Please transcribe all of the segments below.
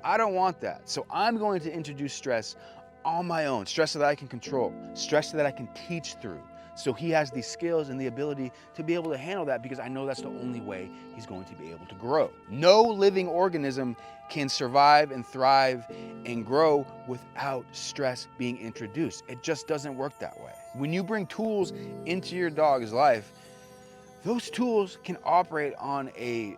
I don't want that. So I'm going to introduce stress on my own, stress that I can control, stress that I can teach through. So he has the skills and the ability to be able to handle that, because I know that's the only way he's going to be able to grow. No living organism can survive and thrive and grow without stress being introduced. It just doesn't work that way. When you bring tools into your dog's life, those tools can operate on a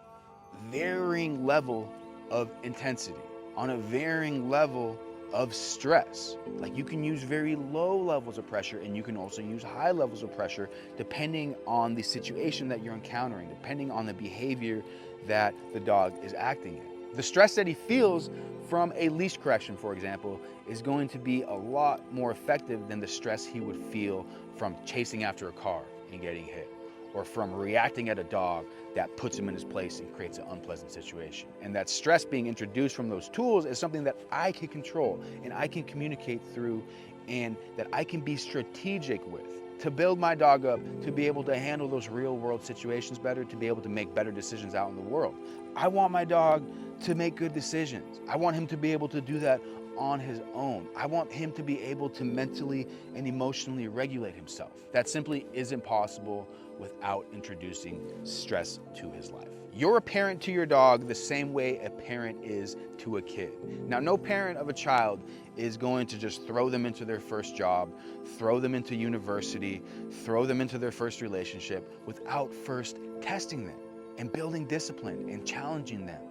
varying level of intensity, on a varying level of stress. Like, you can use very low levels of pressure, and you can also use high levels of pressure depending on the situation that you're encountering, depending on the behavior that the dog is acting in. The stress that he feels from a leash correction, for example, is going to be a lot more effective than the stress he would feel from chasing after a car and getting hit, or from reacting at a dog that puts him in his place and creates an unpleasant situation. And that stress being introduced from those tools is something that I can control and I can communicate through, and that I can be strategic with, to build my dog up to be able to handle those real world situations better, to be able to make better decisions out in the world. I want my dog to make good decisions. I want him to be able to do that on his own. I want him to be able to mentally and emotionally regulate himself. That simply isn't possible without introducing stress to his life. You're a parent to your dog the same way a parent is to a kid. Now, no parent of a child is going to just throw them into their first job, throw them into university, throw them into their first relationship without first testing them and building discipline and challenging them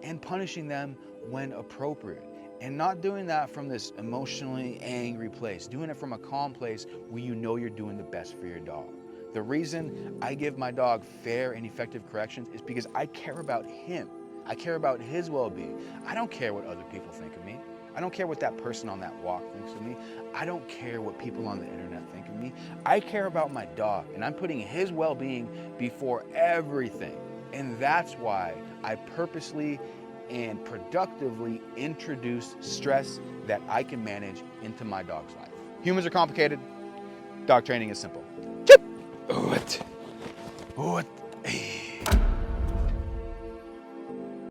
and punishing them when appropriate. And not doing that from this emotionally angry place, doing it from a calm place where you know you're doing the best for your dog. The reason I give my dog fair and effective corrections is because I care about him. I care about his well-being. I don't care what other people think of me. I don't care what that person on that walk thinks of me. I don't care what people on the internet think of me. I care about my dog, and I'm putting his well-being before everything. And that's why I purposely and productively introduce stress that I can manage into my dog's life. Humans are complicated. Dog training is simple. What?